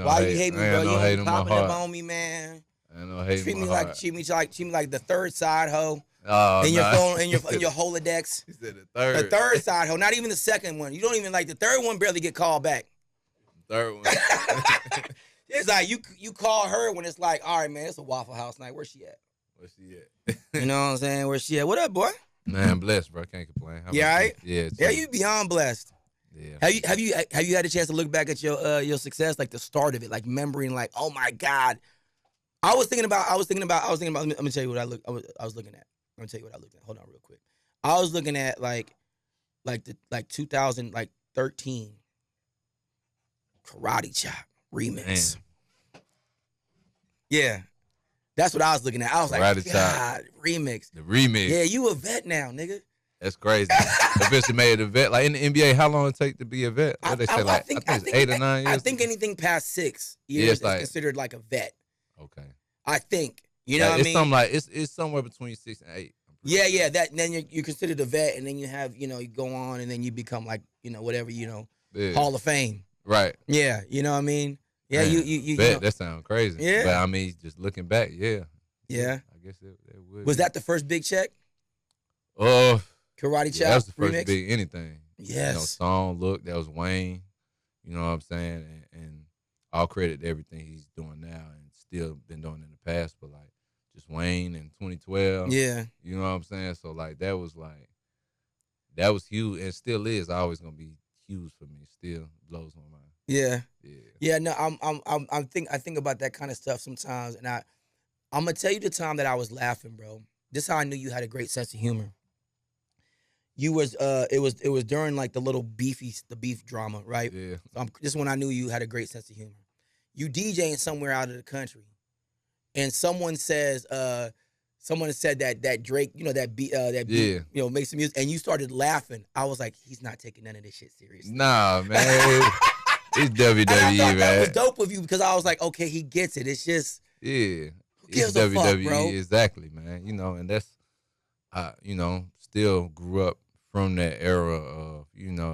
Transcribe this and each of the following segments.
no Why hate. you hate me, I bro? ain't You no don't hate be in my popping up heart. on me, man. I ain't no hate Treat in me my like heart. treat me like the third side hoe Oh, in your nah. phone in your Holodex. He said the The third. third side hoe, not even the second one. You don't even like the third one. Barely get called back. Third one. It's like you call her when it's like, all right, man, it's a Waffle House night. Where's she at? Where she at? You know what I'm saying? Where's she at? What up, boy? Man, blessed, bro. Can't complain. How Yeah, about right? you? Yeah, Yeah, chill. you beyond blessed. Yeah. Have you had a chance to look back at your success, like the start of it, like remembering, like, oh my God. I was thinking about. I'm gonna tell you what I was looking at. I'm gonna tell you what I looked at. Hold on, real quick. I was looking at like 2013 Karate Chop remix. Man. Yeah, that's what I was looking at. I was Karate like, Chop. God, remix. The remix. Yeah, you a vet now, nigga. That's crazy. Officially made a vet. Like in the NBA, how long it take to be a vet? What they say, I think it's 8 or 9 years. I think anything past 6 years is considered like a vet. Okay. I think. You know what I mean? Something like it's somewhere between 6 and 8. Yeah, yeah. That and then you're considered a vet, and then you have you go on, and then you become like whatever Hall of Fame. Right. Yeah, you know what I mean. Yeah, Man, you bet that sounds crazy. Yeah. But I mean, just looking back, yeah. Yeah. I guess it would. Was that the first big check? Oh. Karate Chop. That was the first remix? big anything. Yes. Song, look, that was Wayne. You know what I'm saying? And all credit to everything he's doing now and still been doing in the past. But like just Wayne in 2012. Yeah. You know what I'm saying? So like that was huge and still is always gonna be huge for me. Still blows my mind. Yeah. Yeah. Yeah. No, I think about that kind of stuff sometimes, and I'm gonna tell you the time that I was laughing, bro. This is how I knew you had a great sense of humor. It was during like the beef drama, right? Yeah. So this is when I knew you had a great sense of humor. You DJing somewhere out of the country, and someone said that Drake, that beat, makes some music, and you started laughing. I was like, he's not taking none of this shit seriously. Nah, man. It's WWE, and I thought man. that was dope of you because I was like, okay, he gets it. It's just yeah. It's WWE, fuck, bro. exactly, man. And that's still grew up from that era of,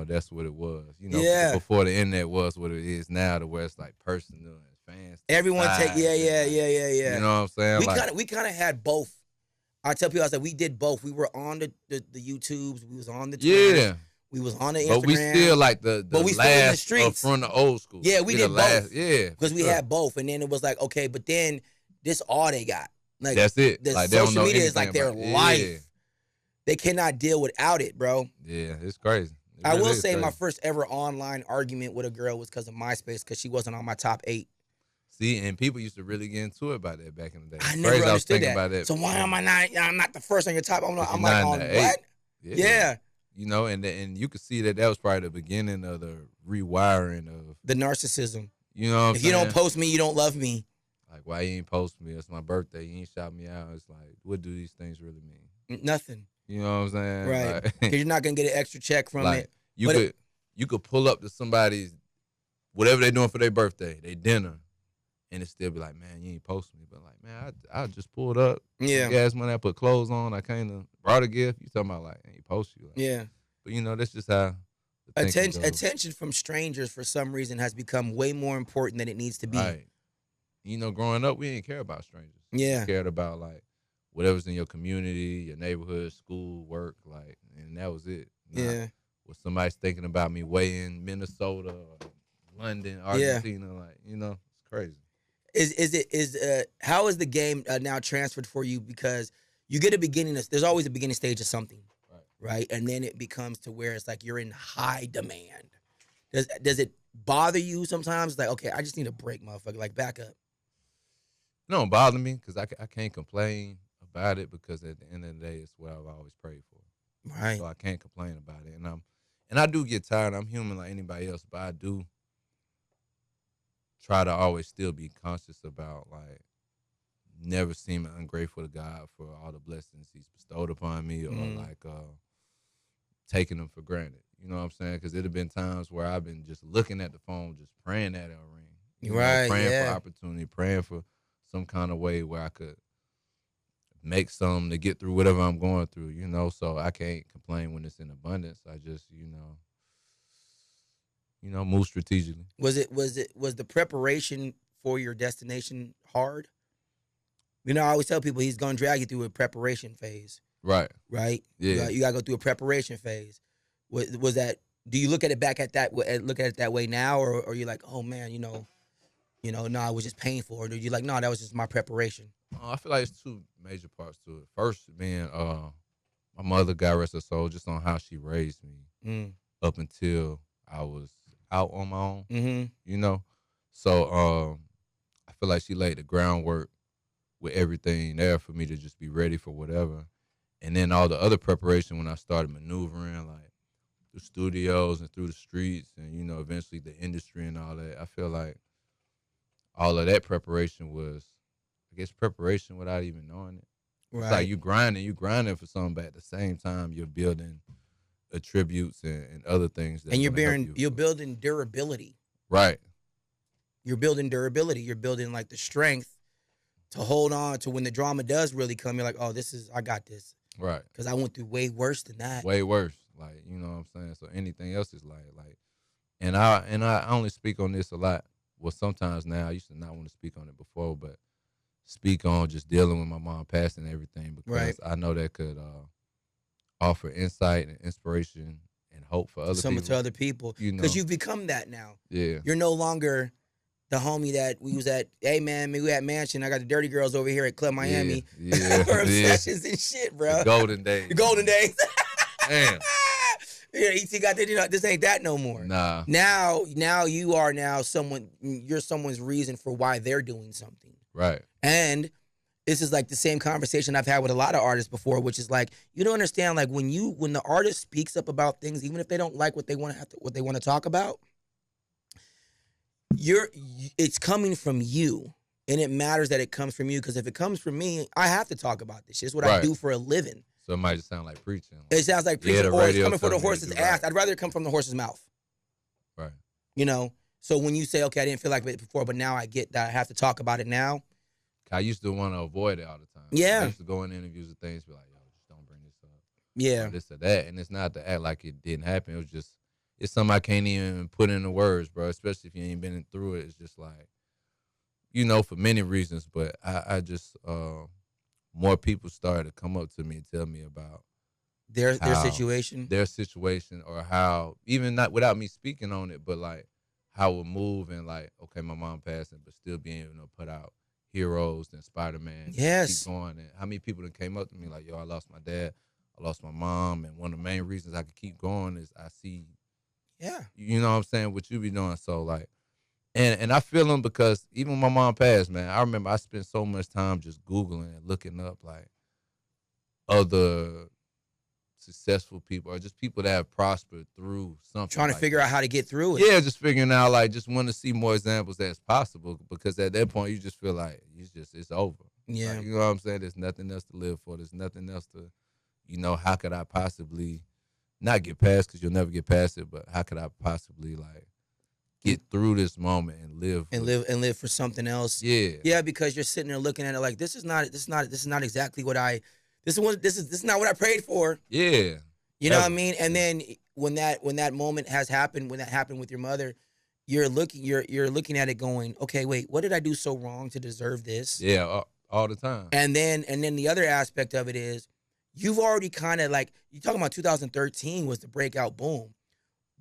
that's what it was. Yeah. Before the internet was what it is now, to where it's like personal and fans. Everyone take yeah. You know what I'm saying? We kind of had both. I tell people, I said we did both. We were on the YouTubes. We was on the Twitters. Yeah. We was on the Instagram. But we still like the we last still in the streets. from the old school. Yeah, we did both. Yeah. Because we had both. And then it was like, okay, but then this all they got. Like, that's it. The like, social media is like their life. Yeah. They cannot deal without it, bro. Yeah, it's crazy. I will say my first ever online argument with a girl was because of MySpace, because she wasn't on my top 8. See, and people used to really get into it about that back in the day. I never understood that. About that. So why am I not? I'm not the first on your top. I'm like, on what? Yeah. And you could see that was probably the beginning of the rewiring of the narcissism. You know what I'm saying? If you don't post me, you don't love me. Like, why you ain't post me? It's my birthday. You ain't shout me out. It's like, what do these things really mean? Nothing. You know what I'm saying? Right. Because you're not gonna get an extra check from it. You could pull up to somebody's whatever they doing for their birthday, their dinner, and it still be like, man, you ain't post me. But like, man, I just pulled up. Yeah. Gas money, I put clothes on. I kind of brought a gift. You talking about like, ain't post you. Like, yeah. But that's just how. Attention from strangers for some reason has become way more important than it needs to be. Right. Growing up, we didn't care about strangers. Yeah. We cared about like whatever's in your community, your neighborhood, school, work, like, and that was it. Yeah. Was somebody's thinking about me way in Minnesota or London, Argentina, it's crazy. How is the game now transferred for you? Because you get there's always a beginning stage of something, right? And then it becomes to where it's like you're in high demand. Does it bother you sometimes? Like, okay, I just need a break, motherfucker. Like, back up. It don't bother me because I can't complain about it, because at the end of the day, it's what I've always prayed for. Right. So I can't complain about it. And I do get tired. I'm human like anybody else, but I do try to always still be conscious about, like, never seeming ungrateful to God for all the blessings he's bestowed upon me, or like taking them for granted. You know what I'm saying? Because it have been times where I've been just looking at the phone, just praying that it'll ring. Praying for opportunity, praying for some kind of way where I could make some to get through whatever I'm going through, so I can't complain when it's in abundance. I just, move strategically. Was the preparation for your destination hard? I always tell people he's gonna drag you through a preparation phase. Right. Right. Yeah. You gotta go through a preparation phase. Was that? Do you look at it back at that? Look at it that way now, or you're like, oh man, no, it was just painful, or do you like, no, that was just my preparation? I feel like it's two major parts to it. First, being my mother, God rest her soul, just on how she raised me up until I was out on my own. Mm-hmm. So I feel like she laid the groundwork with everything there for me to just be ready for whatever. And then all the other preparation when I started maneuvering, like through studios and through the streets and, eventually the industry and all that, I feel like all of that preparation was, I guess, preparation without even knowing it. Right. It's like you grinding for something, but at the same time, you're building attributes and other things. And you're building durability. Right. You're building durability. You're building like the strength to hold on to when the drama does really come. You're like, oh, I got this. Right. Because I went through way worse than that. Way worse. Like, you know what I'm saying? So anything else is like, and I only speak on this a lot. Well, sometimes now, I used to not want to speak on it before, but speak on just dealing with my mom passing and everything, because I know that could offer insight and inspiration and hope for other people. Because you've become that now. Yeah. You're no longer the homie that we was at, hey man, we at Mansion. I got the dirty girls over here at Club Miami. Yeah. For obsessions and shit, bro. The golden days. The golden days. Damn. Yeah, ET got that. This ain't that no more. Nah. Now you are you're someone's reason for why they're doing something. Right. And this is like the same conversation I've had with a lot of artists before, which is like, you don't understand, like when the artist speaks up about things, even if they don't like what they want to talk about, it's coming from you. And it matters that it comes from you, because if it comes from me, I have to talk about this shit. It's what I do for a living. So it might just sound like preaching. It sounds like preaching, or it's coming from the horse's ass. I'd rather it come from the horse's mouth. Right. So when you say, okay, I didn't feel like it before, but now I get that I have to talk about it now. I used to want to avoid it all the time. Yeah. I used to go in interviews and things, be like, yo, just don't bring this up. Yeah. Or this or that. And it's not to act like it didn't happen. It was just, it's something I can't even put into words, bro, especially if you ain't been through it. It's just like, for many reasons, but I just, more people started to come up to me and tell me about their situation, or how, even not without me speaking on it, but like how it move, and like, okay, my mom passing, but still being able to put out heroes and Spider-Man. Yes. Keep going. And how many people that came up to me like, yo, I lost my dad, I lost my mom, and one of the main reasons I could keep going is I see, you know what I'm saying, what you be doing. So like, and I feel them, because even when my mom passed, man, I remember I spent so much time just Googling and looking up like other successful people, or just people that have prospered through something. Trying to figure out how to get through it. Yeah, just figuring out, like, just want to see more examples as possible, because at that point you just feel like it's over. Yeah. Like, you know what I'm saying? There's nothing else to live for. There's nothing else to, how could I possibly not get past, because you'll never get past it, but how could I possibly like get through this moment and live for something else? Yeah, because you're sitting there looking at it like, this is not exactly what this is not what I prayed for. Yeah, you know what I mean. And then when that moment has happened, when that happened with your mother, you're looking at it going, okay, wait, what did I do so wrong to deserve this? Yeah, all the time. And then the other aspect of it is, you've already kind of like, you're talking about 2013 was the breakout boom.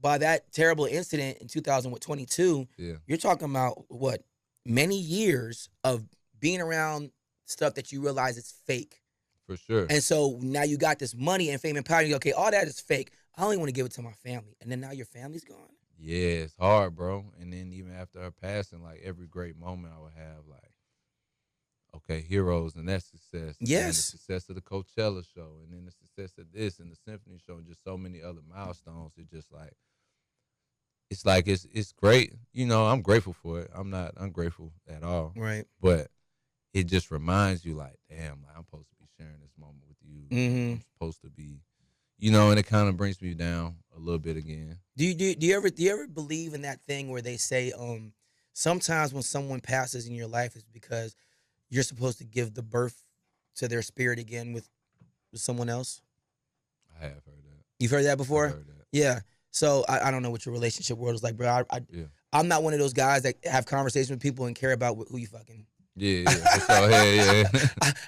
By that terrible incident in 2022, you're talking about what, many years of being around stuff that you realize it's fake. For sure. And so now you got this money and fame and power. You're okay, all that is fake. I only want to give it to my family. And then now your family's gone. Yeah, it's hard, bro. And then even after her passing, like every great moment I would have, like, okay, heroes and that success. Yes. And the success of the Coachella show, and then the success of this and the symphony show, and just so many other milestones. It's just like, it's great. I'm grateful for it. I'm not ungrateful at all. Right. But it just reminds you, like, damn, like, I'm supposed to be sharing this moment with you. Mm-hmm. I'm supposed to be, and it kind of brings me down a little bit again. Do you ever believe in that thing where they say, sometimes when someone passes in your life, it's because you're supposed to give the birth to their spirit again with someone else? I have heard that. You've heard that before? I've heard that. Yeah. So I don't know what your relationship world is like, bro. I'm not one of those guys that have conversations with people and care about who you fucking. Yeah, for sure. Yeah.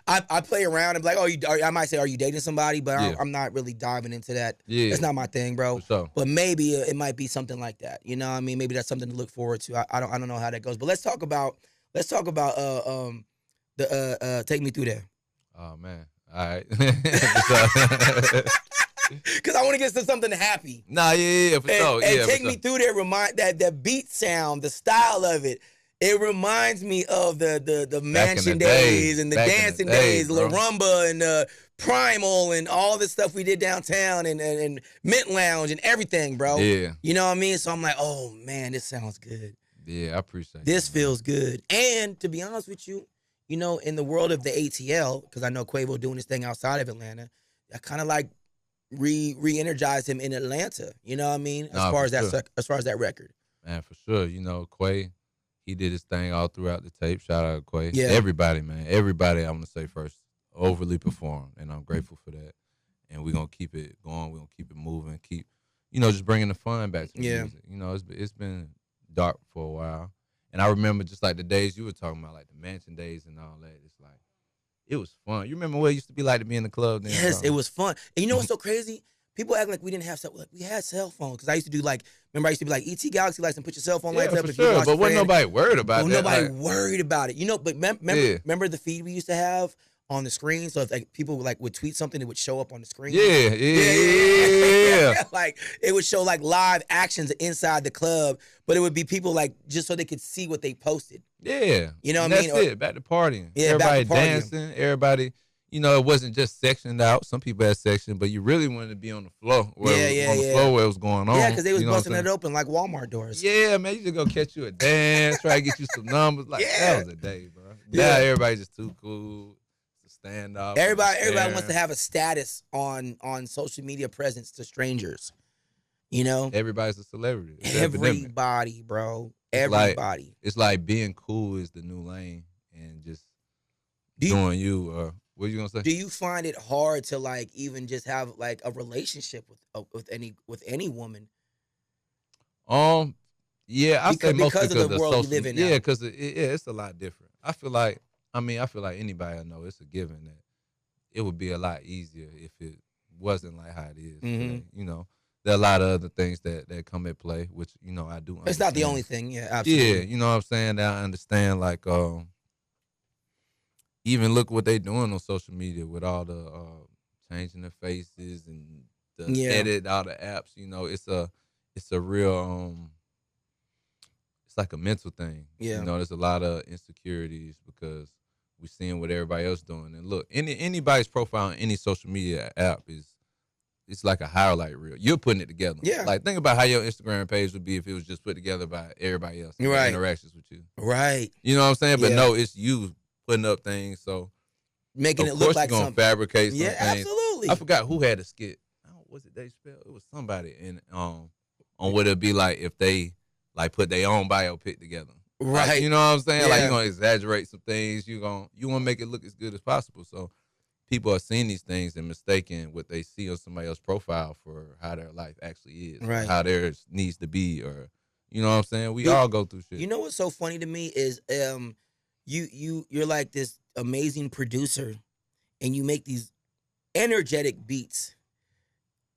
I play around and be like, oh, I might say, are you dating somebody? But I'm not really diving into that. Yeah. That's not my thing, bro. For sure. But maybe it might be something like that. You know what I mean? Maybe that's something to look forward to. I don't know how that goes. But let's talk about take me through there. Oh man. All right. Because I want to get to something happy. Nah, yeah, for sure. And take me through there. That beat sound, the style of it. It reminds me of the mansion days and the dancing days, La Rumba and Primal and all the stuff we did downtown and Mint Lounge and everything, bro. Yeah. You know what I mean? So I'm like, oh man, this sounds good. Yeah, I appreciate this. Feels good. And to be honest with you, you know, in the world of the ATL, because I know Quavo doing this thing outside of Atlanta, I kind of like re-energized him in Atlanta. You know what I mean? As far as that record. Man, for sure. You know, Quay, he did his thing all throughout the tape. Shout out to Quay. Yeah. Everybody, man. Everybody, I'm going to say first, overly performed. And I'm grateful for that. And we're going to keep it going. We're going to keep it moving. Keep, you know, just bringing the fun back to the music. You know, it's been dark for a while. And I remember just like the days you were talking about, like the mansion days and all that. It's like, it was fun. You remember what it used to be like to be in the club? Then, yes, it was fun. And you know what's so crazy? People act like we didn't have we had cell phones. Because I used to do remember I used to be like, ET Galaxy lights and put your cell phone lights up. For sure, but wasn't nobody worried about that. Nobody worried about it. You know, but remember the feed we used to have on the screen? So if like people would tweet something, it would show up on the screen. Yeah. Like it would show like live actions inside the club, but it would be people like just so they could see what they posted. Yeah. You know what I mean? That's it. Back to partying. Yeah, everybody back to partying. dancing. Everybody, you know, it wasn't just sectioned out. Some people had sectioned, but you really wanted to be on the floor. Floor where it was going on. Yeah, because they was busting it open like Walmart doors. Yeah, man. You just go catch you a dance, try to get you some numbers. Like, that was a day, bro. Now everybody's just too cool. Stand up. Everybody wants to have a status on social media presence to strangers. You know? Everybody's a celebrity. Everybody, bro. Everybody. It's like being cool is the new lane and just doing you. What are you gonna say? Do you find it hard to like even just have like a relationship with any woman? Yeah, I say mostly because of the world we live in now. Yeah, because it's a lot different. I feel like anybody I know, it's a given that it would be a lot easier if it wasn't like how it is. Today. You know, there are a lot of other things that come at play, which, you know, I do understand. It's not the only thing, yeah, absolutely. Yeah, you know what I'm saying? That I understand, like, even look what they doing on social media with all the changing their faces and the edit, all the apps, you know, it's a real, it's like a mental thing. Yeah. You know, there's a lot of insecurities because we're seeing what everybody else doing. And look, anybody's profile on any social media app it's like a highlight reel. You're putting it together. Yeah. Like, think about how your Instagram page would be if it was just put together by everybody else. Right. Interactions with you. Right. You know what I'm saying? But no, it's you putting up things. So making it look like something. Of course you're going to fabricate some things. Absolutely. I forgot who had a skit. Was it Dave Chappelle? It was somebody on what it'd be like if they like put their own biopic together. Right. Like, you know what I'm saying? Like, you're going to exaggerate some things. You want to make it look as good as possible. So people are seeing these things and mistaking what they see on somebody else's profile for how their life actually is. Right. How theirs needs to be, or, you know what I'm saying? We all go through shit. You know what's so funny to me is you're like this amazing producer and you make these energetic beats.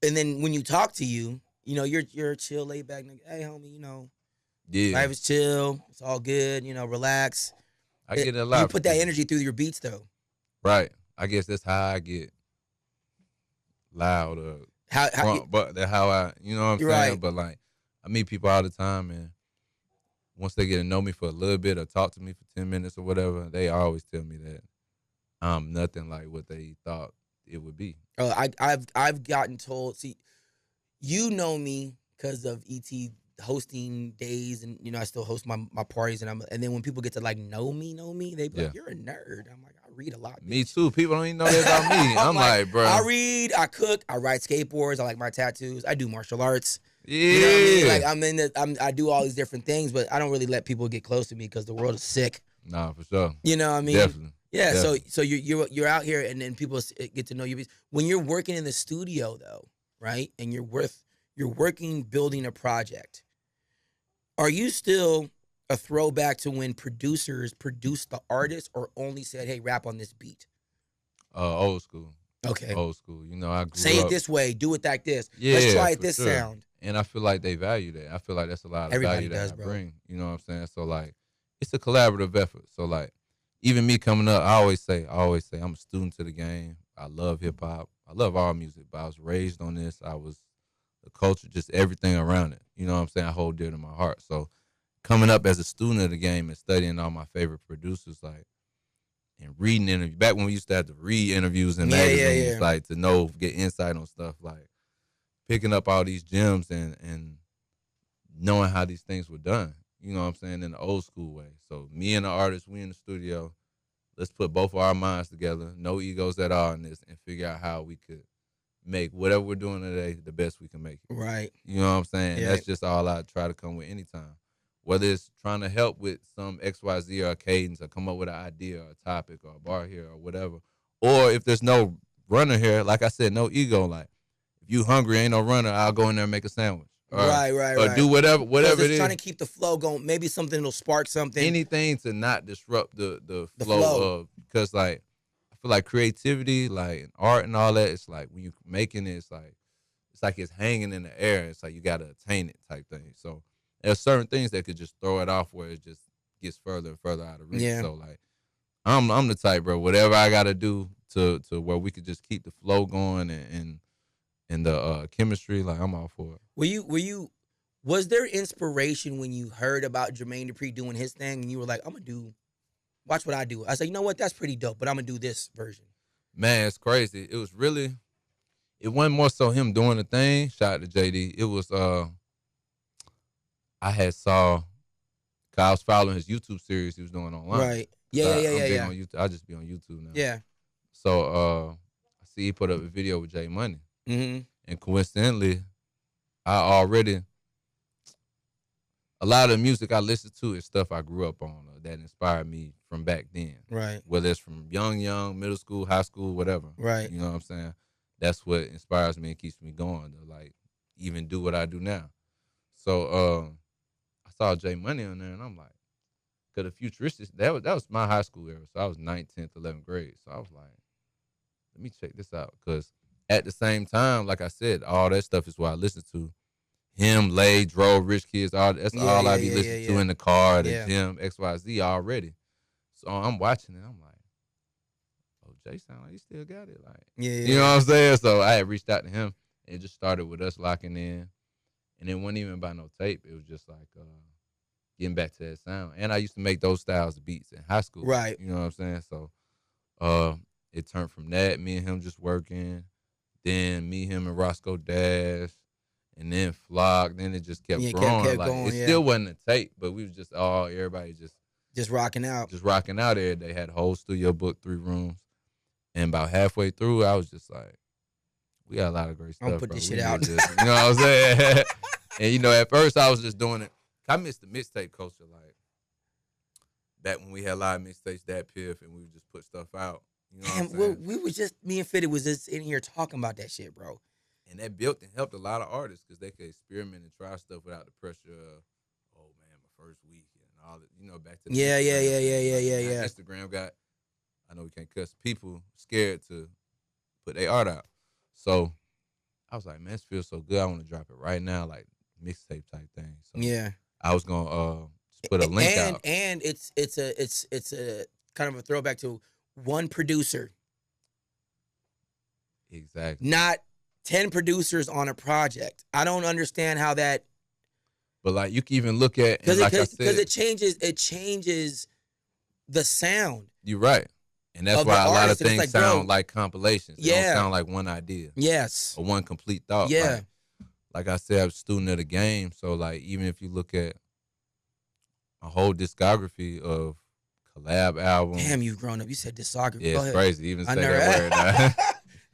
And then when you talk to you know, you're a chill, laid back nigga. Hey, homie, you know, life is chill. It's all good. You know, relax. I get a lot. You put that energy through your beats, though. Right. I guess that's how I get loud or drunk, but that's how I, you know what I'm saying? Right. But like, I meet people all the time, and once they get to know me for a little bit or talk to me for 10 minutes or whatever, they always tell me that I'm nothing like what they thought it would be. I've gotten told. See, you know me because of ET hosting days, and you know I still host my parties, and then when people get to like know me, they be like, "You're a nerd." I'm like, I read a lot. Bitch. Me too. People don't even know that about me. I'm like, bro. I read, I cook, I ride skateboards, I like my tattoos, I do martial arts. Yeah. You know what I mean? Like I do all these different things, but I don't really let people get close to me because the world is sick. Nah, for sure. You know what I mean? Definitely. Yeah. Definitely. So you're out here, and then people get to know you. When you're working in the studio, though, right? And you're with you're working, building a project. Are you still a throwback to when producers produced the artist or only said, hey, rap on this beat? Old school. Okay. Old school. You know, I grew Say up. it this way, do it like this. Yeah, Let's try it for this sure. sound. And I feel like they value that. I feel like that's a lot of Everybody value does, that I bro. bring. You know what I'm saying? So like, it's a collaborative effort. So like, even me coming up, I always say, I'm a student to the game. I love hip hop. I love all music, but I was raised on this. I was the culture, just everything around it. You know what I'm saying? I hold dear to my heart. So coming up as a student of the game and studying all my favorite producers, like, and reading interviews. Back when we used to have to read interviews in magazines, like to know, get insight on stuff, like picking up all these gems and knowing how these things were done. You know what I'm saying? In the old school way. So me and the artist, we in the studio. Let's put both of our minds together, no egos at all in this, and figure out how we could make whatever we're doing today the best we can make it. Right. You know what I'm saying? Yeah. That's just all I try to come with anytime. Whether it's trying to help with some XYZ or a cadence or come up with an idea or a topic or a bar here or whatever. Or if there's no runner here, like I said, no ego. Like, if you hungry, ain't no runner, I'll go in there and make a sandwich. Or, or do whatever it is. Trying to keep the flow going. Maybe something will spark something. Anything to not disrupt the flow of, because like I feel like creativity, like art and all that, it's like when you making it, it's like it's hanging in the air. It's like you gotta attain it type thing. So there's certain things that could just throw it off where it just gets further and further out of reach. Yeah. So like I'm the type, bro. Whatever I gotta do to where we could just keep the flow going and the chemistry, like I'm all for it. Was there inspiration when you heard about Jermaine Dupri doing his thing and you were like, I'm gonna watch what I do? I said, you know what, that's pretty dope, but I'm gonna do this version. Man, it's crazy. It wasn't more so him doing the thing. Shout out to JD. It was I had saw, cause I was following his YouTube series he was doing online. Right. Yeah. On YouTube. I just be on YouTube now. Yeah. So I see he put up a video with J Money. Mm-hmm. And coincidentally, a lot of the music I listen to is stuff I grew up on that inspired me from back then. Right. Whether it's from young, middle school, high school, whatever. Right. You know what I'm saying? That's what inspires me and keeps me going to like even do what I do now. So I saw J Money on there and I'm like, cause the futuristic, that was my high school era. So I was 9th, 10th, 11th grade. So I was like, let me check this out. Cause at the same time, like I said, all that stuff is what I listen to. Him, Lay, Dro, Rich Kids, all that's all I be listening to in the car, the gym, XYZ already. So I'm watching it, I'm like, oh, Jay sound like he still got it. Like, you know what I'm saying? So I had reached out to him. It just started with us locking in. And it wasn't even by no tape. It was just like getting back to that sound. And I used to make those styles of beats in high school. Right. You know what I'm saying? So it turned from that, me and him just working. Then me, him, and Roscoe Dash, and then Flock. Then it just kept growing. Kept like going, it still wasn't a tape, but we was just everybody just rocking out. Just rocking out every day. Had a whole studio book, 3 rooms. And about halfway through, I was just like, we got a lot of great stuff. I'm gonna put this shit out. Just, you know what I'm saying? And you know, at first I was just doing it. I missed the mixtape culture, like back when we had live mixtapes, that Piff, and we would just put stuff out. You know what I'm saying? We was just, me and Fitty was just in here talking about that shit, bro. And that built and helped a lot of artists because they could experiment and try stuff without the pressure of, oh man, my first week and all that. You know, back to the yeah. Instagram got, I know we can't cuss, people scared to put their art out. So I was like, man, this feels so good. I want to drop it right now, like mixtape type thing. So yeah, I was gonna just put a link out. And it's a kind of a throwback to one producer. Exactly. Not 10 producers on a project. I don't understand how that. But like you can even look at, because like I said, it changes the sound. You're right. And that's why a lot of things sound like compilations. They don't sound like one idea. Yes. Or one complete thought. Yeah. Like I said, I'm a student of the game. So like even if you look at a whole discography of collab albums. Damn, you've grown up. You said discography. Yeah, it's crazy. Even say that word now.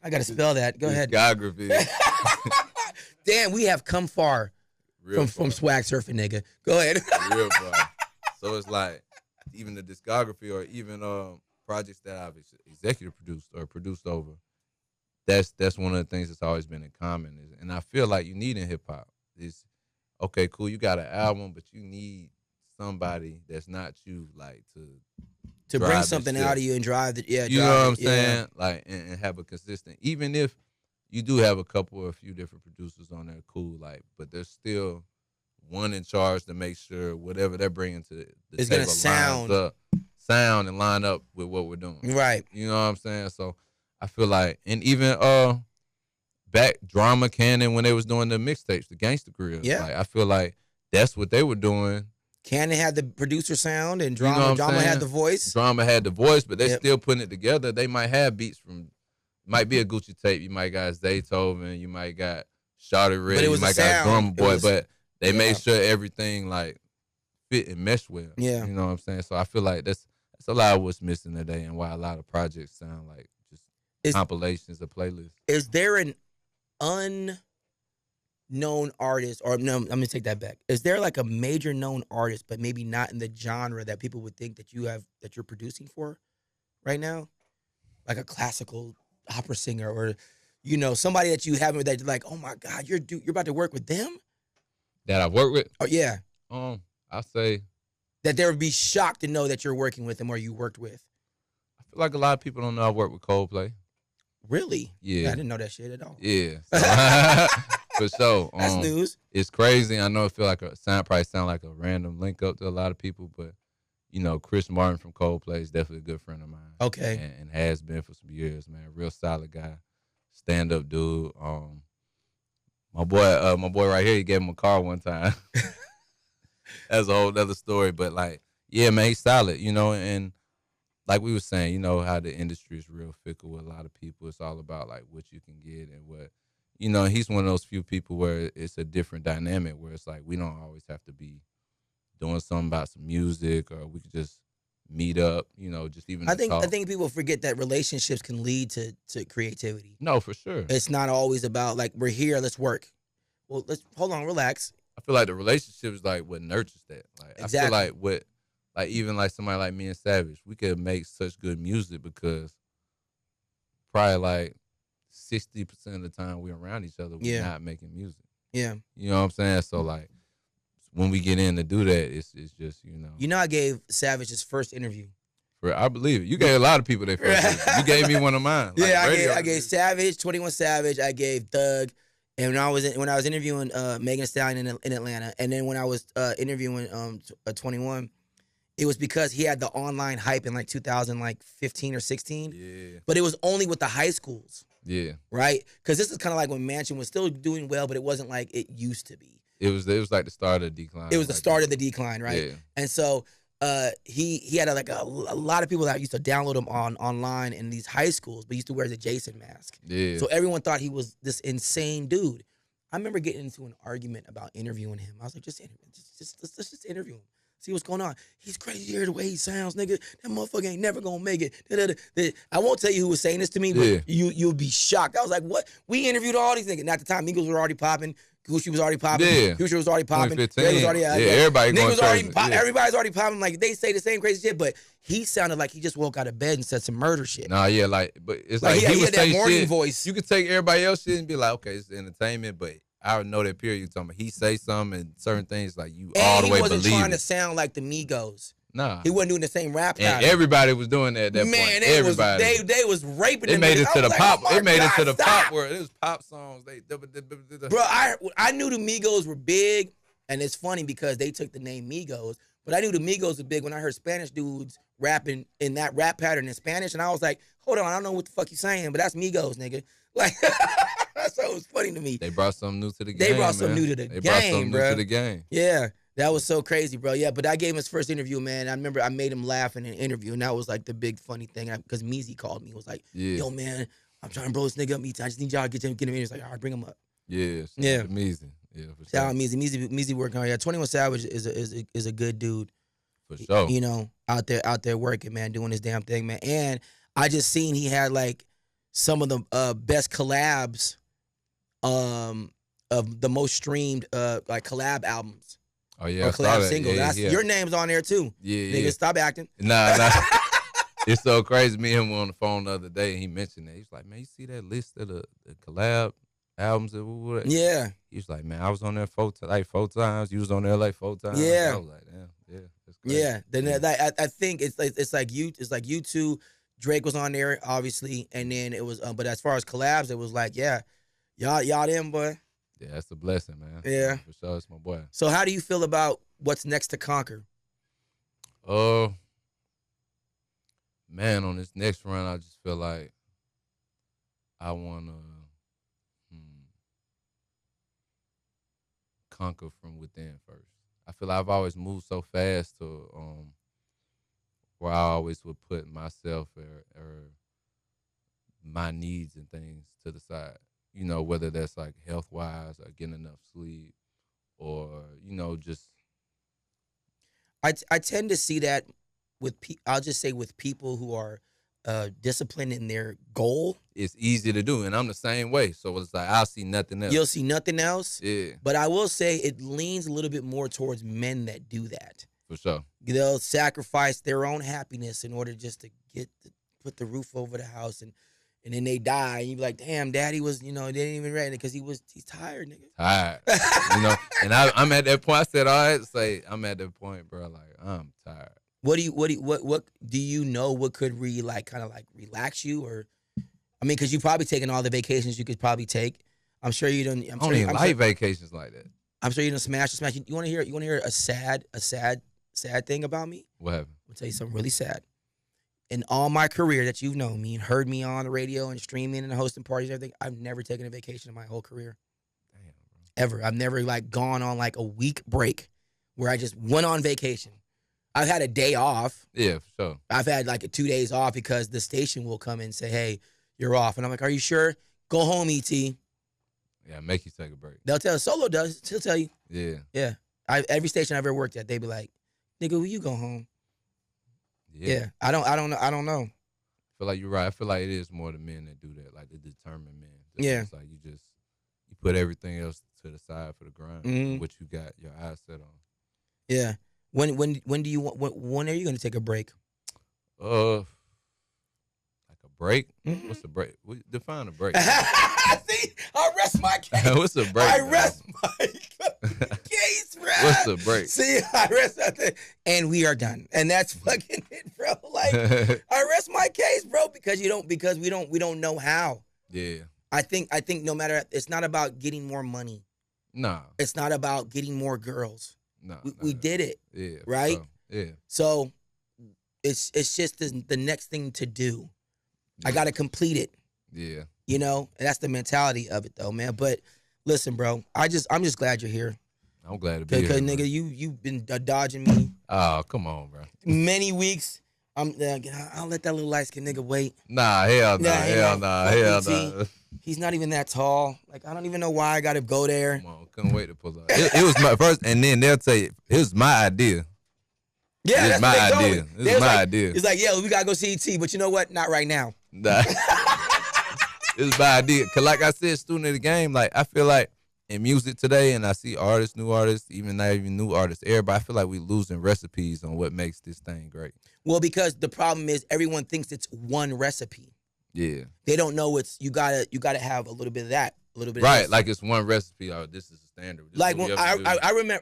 I gotta spell that. Go ahead. Discography. Damn, we have come far from swag surfing, nigga. Go ahead. Real far. So it's like even the discography or even projects that I've executive produced or produced over, that's one of the things that's always been in common. And I feel like you need in hip hop is, okay, cool, you got an album, but you need somebody that's not you, like to bring something out of you and drive the you know what I'm saying, like and have a consistent. Even if you do have a few different producers on there, cool, like, but there's still one in charge to make sure whatever they're bringing to the it's table gonna sound and line up with what we're doing. Right. You know what I'm saying? So I feel like, and even back Drama Cannon when they was doing the mixtapes, the Gangsta Grill. Yeah. Like, I feel like that's what they were doing. Cannon had the producer sound and Drama had the voice. Drama had the voice, but they're still putting it together. They might have beats from, might be a Gucci tape. You might got Zaytoven. You might got Shawty Red. You might got Drummer Boy. But they made sure everything like fit and mesh well. Yeah. You know what I'm saying? So I feel like that's a lot of what's missing today, and why a lot of projects sound like just compilations or playlists. Is there an unknown artist, or no, I'm gonna take that back. Is there like a major known artist, but maybe not in the genre that people would think that you're producing for right now? Like a classical opera singer, or somebody that you haven't, that you're like, oh my God, you're about to work with them? That I've worked with? Oh yeah. I say that they would be shocked to know that you're working with them or you worked with. I feel like a lot of people don't know I worked with Coldplay. Really? Yeah. I didn't know that shit at all. Yeah. So, for sure. That's news. It's crazy. I know it feel like probably sound like a random link up to a lot of people, but Chris Martin from Coldplay is definitely a good friend of mine. Okay. And has been for some years, man. Real solid guy. Stand up dude. My boy right here, he gave him a car one time. That's a whole other story. But like, yeah, man, he's solid, and like we were saying, how the industry is real fickle with a lot of people. It's all about like what you can get and what, he's one of those few people where it's a different dynamic where it's like we don't always have to be doing something about some music, or we could just meet up, just even I think talk. I think people forget that relationships can lead to creativity. No, for sure. It's not always about like, we're here, let's work. Well, let's hold on, relax. I feel like the relationship is like what nurtures that. Like exactly. I feel like even like somebody like me and Savage, we could make such good music because probably like 60% of the time we're around each other, we're not making music. Yeah. You know what I'm saying? So like when we get in to do that, it's just, I gave Savage his first interview. I believe it. You gave a lot of people their first interview. You gave me one of mine. Like, yeah, I gave Savage, 21 Savage, I gave Thug. And when I was interviewing Megan Thee Stallion in Atlanta, and then when I was interviewing 21, it was because he had the online hype in like 2015 or 16. Yeah. But it was only with the high schools. Yeah. Right? Because this is kind of like when Mansion was still doing well, but it wasn't like it used to be. It was like the start of the decline. It was the start of the decline, right? Yeah. And so he had a lot of people that used to download him online in these high schools, but used to wear the Jason mask. Yeah. So everyone thought he was this insane dude. I remember getting into an argument about interviewing him. I was like, let's just interview him. See what's going on. He's crazy here the way he sounds, nigga. That motherfucker ain't never gonna make it. I won't tell you who was saying this to me, but you'll be shocked. I was like, what? We interviewed all these niggas. And at the time, Migos were already popping. Gucci was already popping. Yeah. Future was already popping. 2015. Was already, everybody going crazy. Everybody's already popping. Like, they say the same crazy shit, but he sounded like he just woke out of bed and said some murder shit. Nah, yeah, but it's like he would had that say morning shit. voice. You could take everybody else shit and be like, okay, it's entertainment, but I would know that period you're talking about. He say something and certain things like you all the way believe it. He wasn't trying to sound like the Migos. Nah. He wasn't doing the same rap pattern. And everybody was doing that at that point. Everybody. They was raping them. It made it to the pop. It made it to the pop world. It was pop songs. Bro, I knew the Migos were big, and it's funny because they took the name Migos, but I knew the Migos were big when I heard Spanish dudes rapping in that rap pattern in Spanish, and I was like, hold on, I don't know what the fuck you saying, but that's Migos, nigga. Like, so it was funny to me. They brought something new to the game. They brought something new to the game, bro. They brought something new to the game. Yeah. That was so crazy, bro. Yeah, but I gave him his first interview, man. I remember I made him laugh in an interview, and that was like the big funny thing. Because Meezy called me. He was like, yo, man, I'm trying to blow this nigga up. I just need y'all to get him in. He's like, all right, bring him up. Yeah. Yeah. Meezy. Yeah, for sure. Shout out Meezy. Meezy working hard. Yeah, 21 Savage is a good dude. For sure. Out there working, man, doing his damn thing, man. And I just seen he had like some of the best collabs of the most streamed like collab albums. Oh yeah, or collab single. Your name's on there too. Yeah, nigga, stop acting. Nah. It's so crazy. Me and him were on the phone the other day, and he mentioned that. He's like, man, you see that list of the collab albums that we were? Yeah. He's like, man, I was on there four times. You was on there like 4 times. Yeah. I was like, damn, yeah, that's crazy. Yeah. Then I think it's like you two. Drake was on there, obviously, and then it was. But as far as collabs, it was like, yeah, y'all them, boy. Yeah, that's a blessing, man. Yeah, for sure, it's my boy. So, how do you feel about what's next to conquer? Man, on this next run, I just feel like I wanna conquer from within first. I feel like I've always moved so fast to where I always would put myself or my needs and things to the side. You know, whether that's like health wise or getting enough sleep or, you know, just. I tend to see that with I'll just say with people who are disciplined in their goal. It's easy to do, and I'm the same way. So it's like I'll see nothing else. You'll see nothing else. Yeah. But I will say it leans a little bit more towards men that do that. For sure. They'll sacrifice their own happiness in order just to put the roof over the house, and then they die, and you be like, damn, daddy was, they didn't even ready because he's tired, nigga. Tired. And I'm at that point. I said, all right, say I'm at that point, bro. Like, I'm tired. What do you know what could kind of relax you? Or I mean, because you've probably taken all the vacations you could probably take. I'm sure you don't. I don't even like vacations like that. I'm sure you don't smash. You want to hear a sad thing about me? What happened? I'll tell you something really sad. In all my career that you've known me and heard me on the radio and streaming and hosting parties and everything, I've never taken a vacation in my whole career. Damn, bro. Ever. I've never gone on a week break where I just went on vacation. I've had a day off. Yeah, for sure. I've had 2 days off because the station will come and say, hey, you're off. And I'm like, are you sure? Go home, ET. Yeah, make you take a break. They'll tell us. Solo does. He'll tell you. Yeah. Yeah. Every station I've ever worked at, they be like, nigga, will you go home? Yeah. I don't know. I feel like you're right. I feel like it is more the men that do that, like the determined men. Yeah. It's like you put everything else to the side for the grind, Mm-hmm. what you got your eyes set on. Yeah. When do you want? When are you going to take a break? Like a break? Mm-hmm. What's a break? Define a break. See, I rest my case. What's a break? I rest my case, bro. What's a break? See, I rest my and we are done, and that's fucking it, bro. I rest my case, bro, because we don't know how. Yeah. I think no matter, it's not about getting more money. Nah. It's not about getting more girls. No. We did it. Yeah. Right? So, yeah. So it's just the next thing to do. Yeah. I got to complete it. Yeah. And that's the mentality of it, though, man. But listen, bro, I'm just glad you're here. I'm glad to be here. Because, nigga, you've been dodging me. Oh, come on, bro. Many weeks. I'll let that little light-skinned nigga wait. Nah, hell nah. He's not even that tall. I don't even know why I got to go there. Come on, couldn't wait to pull up. It was my first, and then they'll tell you, it was my idea. Yeah, that's my what they idea. told me. This is my idea. It's like, yeah, we got to go see E.T., but you know what? Not right now. Nah. This is my idea. Because like I said, student of the game, I feel like in music today, and I see artists, new artists, even not even new artists, everybody, I feel like we losing recipes on what makes this thing great. Well, because the problem is everyone thinks it's one recipe. Yeah. They don't know you gotta have a little bit of that, a little bit right, of this. like it's one recipe. Oh, this is the standard. Like when I remember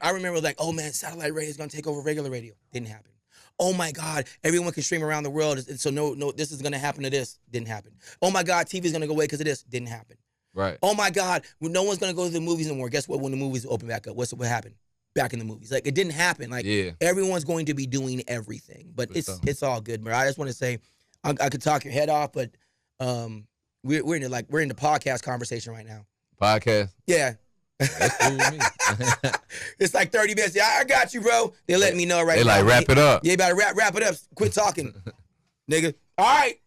oh man, satellite radio is gonna take over regular radio. Didn't happen. Oh my God, everyone can stream around the world, so no, this is gonna happen to this. Didn't happen. Oh my God, TV's gonna go away because of this. Didn't happen. Right. Oh my God, no one's gonna go to the movies anymore. Guess what? When the movies open back up, what happened? Back in the movies, it didn't happen. Everyone's going to be doing everything, but it's all good, bro. I just want to say, I could talk your head off, but we're in the podcast conversation right now. Podcast. Yeah. That's cool with me. It's 30 minutes. Yeah, I got you, bro. They letting me know right now. They wrap it up. Yeah, you better wrap it up. Quit talking, nigga. All right.